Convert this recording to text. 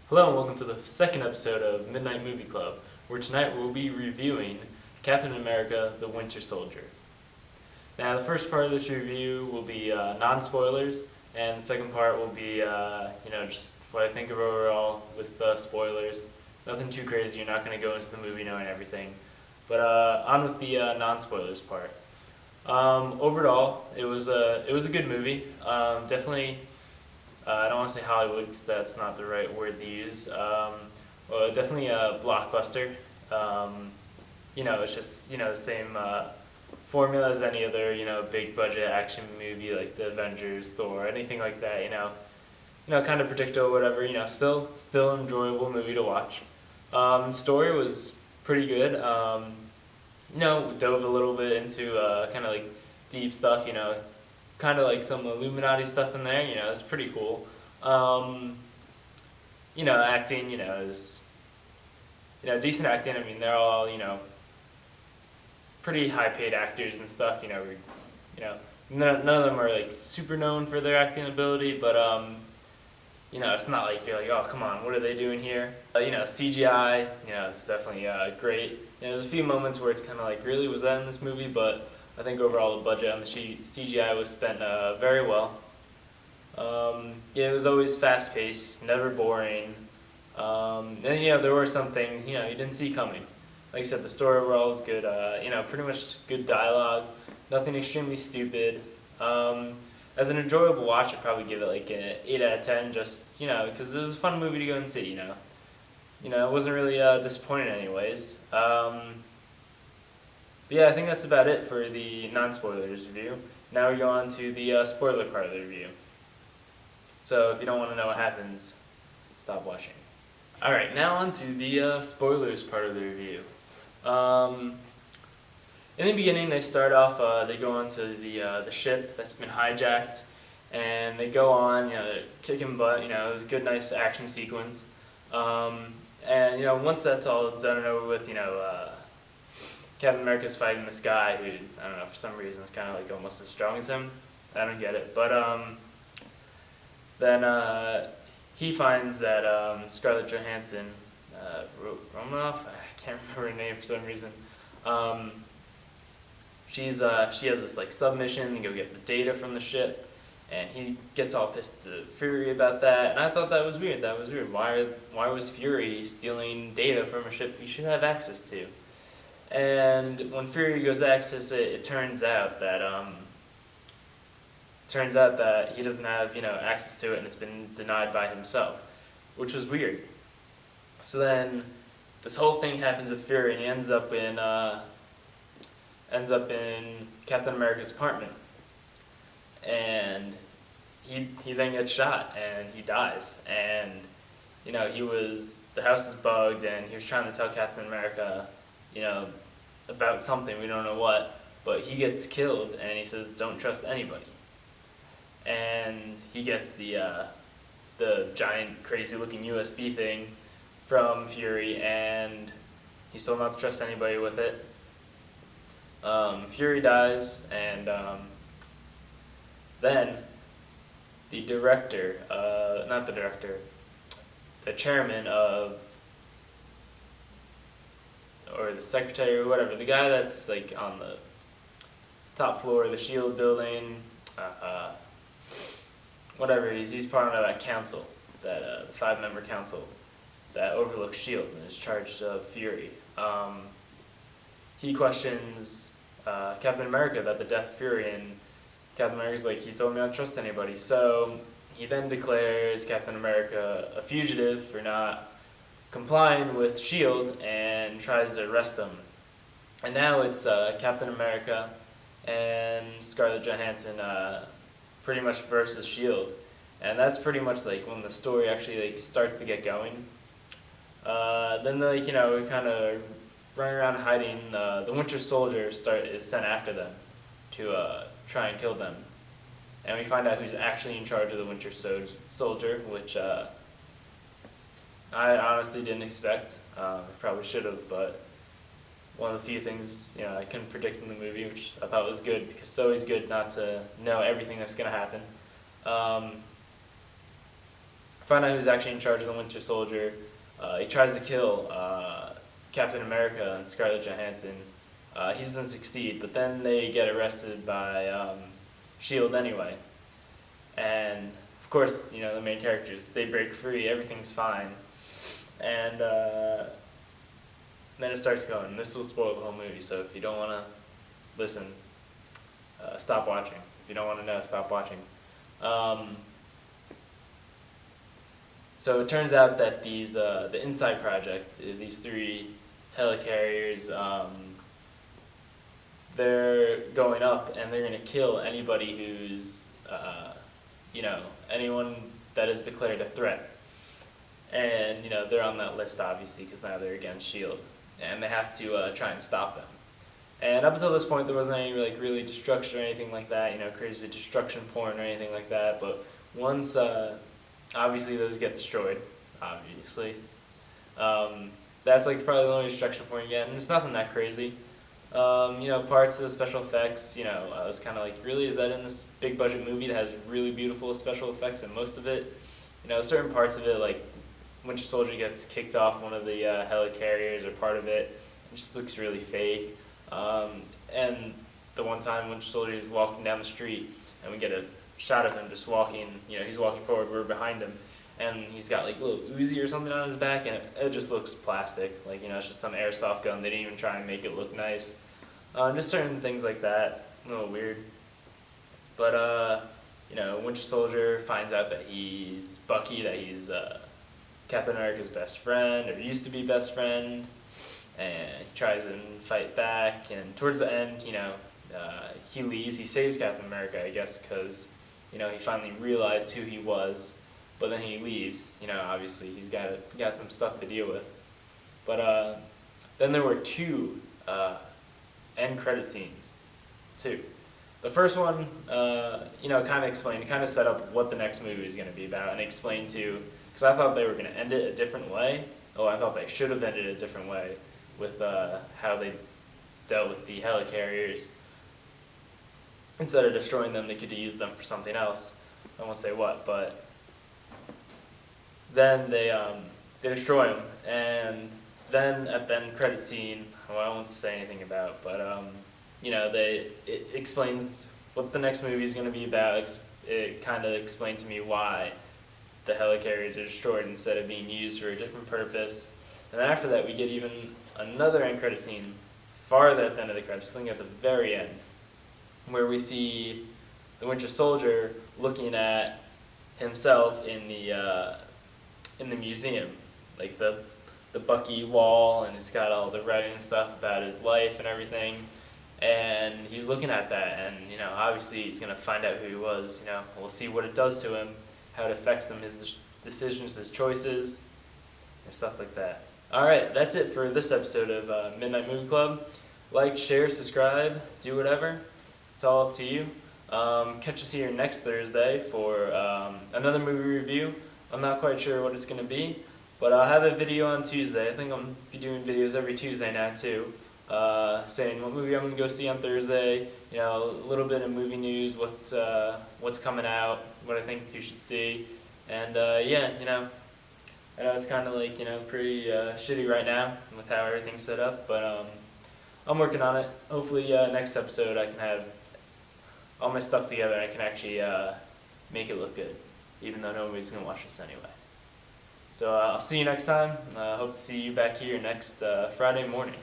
Hello and welcome to the second episode of Midnight Movie Club, where tonight we'll be reviewing Captain America: The Winter Soldier. Now, the first part of this review will be non-spoilers, and the second part will be, just what I think of overall with the spoilers. Nothing too crazy. You're not going to go into the movie knowing everything. But on with the non-spoilers part. Overall, it was a good movie. Definitely. I don't want to say Hollywood because that's not the right word to use. Well, definitely a blockbuster. It's just the same formula as any other big budget action movie like the Avengers, Thor, anything like that. Kind of predictable, whatever. Still enjoyable movie to watch. Story was pretty good. Dove a little bit into kind of like deep stuff. Kind of like some Illuminati stuff in there. It's pretty cool. Acting, is decent acting. I mean, they're all pretty high paid actors and stuff. None of them are like super known for their acting ability, but it's not like you're like, oh, come on, what are they doing here? CGI, it's definitely great. There's a few moments where it's kind of like, really, was that in this movie? But I think overall the budget on the CGI was spent very well. It was always fast paced, never boring. And there were some things you didn't see coming. Like I said, the story overall is good. Pretty much good dialogue. Nothing extremely stupid. As an enjoyable watch, I'd probably give it like an 8 out of 10. Just because it was a fun movie to go and see. It wasn't really disappointing anyways. But yeah, I think that's about it for the non-spoilers review. Now we go on to the spoiler part of the review. So if you don't want to know what happens, stop watching. Alright, now on to the spoilers part of the review. In the beginning, they start off, they go on to the ship that's been hijacked, and they go on, kicking butt, it was a good, nice action sequence. Once that's all done and over with, Captain America's fighting this guy who, I don't know, for some reason is kind of like almost as strong as him. I don't get it. But then he finds that Scarlett Johansson, Romanoff, I can't remember her name for some reason. She has this like submission to go get the data from the ship, and he gets all pissed to Fury about that. And I thought that was weird. Why was Fury stealing data from a ship he should have access to? And when Fury goes to access it, it turns out that he doesn't have access to it, and it's been denied by himself, which was weird. So then this whole thing happens with Fury, and he ends up in Captain America's apartment, and he then gets shot and he dies. And the house is bugged, and he was trying to tell Captain America about something, we don't know what, but he gets killed, and he says, don't trust anybody. And he gets the giant, crazy-looking USB thing from Fury, and he's told not to trust anybody with it. Fury dies, and then the chairman of, or the secretary or whatever, the guy that's like on the top floor of the SHIELD building, whatever he's part of that council, that the 5-member council that overlooks SHIELD and is charged of Fury. He questions Captain America about the death of Fury, and Captain America's like, he told me not to trust anybody. So he then declares Captain America a fugitive for not complying with SHIELD and tries to arrest him. And now it's Captain America and Scarlett Johansson pretty much versus SHIELD. And that's pretty much like when the story actually like starts to get going. Then we kind of run around hiding. The Winter Soldier is sent after them to try and kill them. And we find out who's actually in charge of the Winter Soldier, which I honestly didn't expect. Probably should have, but one of the few things I couldn't predict in the movie, which I thought was good, because it's always good not to know everything that's going to happen. find out who's actually in charge of the Winter Soldier. He tries to kill Captain America and Scarlett Johansson. He doesn't succeed, but then they get arrested by S.H.I.E.L.D. anyway. And of course, the main characters, they break free, everything's fine. And then it starts going. This will spoil the whole movie, so if you don't want to listen, stop watching. If you don't want to know, stop watching. So it turns out that the Inside Project, these 3 helicarriers, they're going up and they're going to kill anybody who's, anyone that is declared a threat. And, they're on that list, obviously, because now they're against S.H.I.E.L.D. And they have to try and stop them. And up until this point, there wasn't any really destruction or anything like that, crazy destruction porn or anything like that. But once, obviously, those get destroyed, obviously. That's probably the only destruction porn you get, and it's nothing that crazy. Parts of the special effects, I was kind of really, is that in this big budget movie that has really beautiful special effects? And most of it, certain parts of it, like Winter Soldier gets kicked off one of the helicarriers or part of it, it just looks really fake. And the one time Winter Soldier is walking down the street, and we get a shot of him just walking, he's walking forward, we're behind him, and he's got a little Uzi or something on his back, and it just looks plastic, it's just some airsoft gun. They didn't even try and make it look nice. Just certain things like that, a little weird. But, Winter Soldier finds out that he's Bucky, that he's Captain America's best friend, or used to be best friend, and he tries and fight back, and towards the end, he leaves. He saves Captain America, I guess, because, he finally realized who he was, but then he leaves. Obviously, he's got some stuff to deal with. But then there were 2 end credit scenes, 2. The first one, kind of set up what the next movie is going to be about, and explained because I thought they were going to end it a different way. I thought they should have ended it a different way with how they dealt with the helicarriers. Instead of destroying them, they could have used them for something else. I won't say what, but then they destroy them, and then at the end credit scene, I won't say anything about, but it explains what the next movie is going to be about. It kind of explained to me why the helicarriers are destroyed instead of being used for a different purpose. And then after that, we get even another end credit scene farther at the end of the credits, I think at the very end, where we see the Winter Soldier looking at himself in the museum, like the Bucky wall, and it's got all the writing and stuff about his life and everything. And he's looking at that, and obviously he's gonna find out who he was. We'll see what it does to him, how it affects him, his decisions, his choices, and stuff like that. All right, that's it for this episode of Midnight Movie Club. Like, share, subscribe, do whatever. It's all up to you. Catch us here next Thursday for another movie review. I'm not quite sure what it's going to be, but I'll have a video on Tuesday. I think I'm going to be doing videos every Tuesday now too, saying what movie I'm going to go see on Thursday, a little bit of movie news, what's coming out, what I think you should see, and I know it's kind of pretty shitty right now with how everything's set up, but I'm working on it. Hopefully next episode I can have all my stuff together and I can actually make it look good, even though nobody's going to watch this anyway. So I'll see you next time. Hope to see you back here next Friday morning.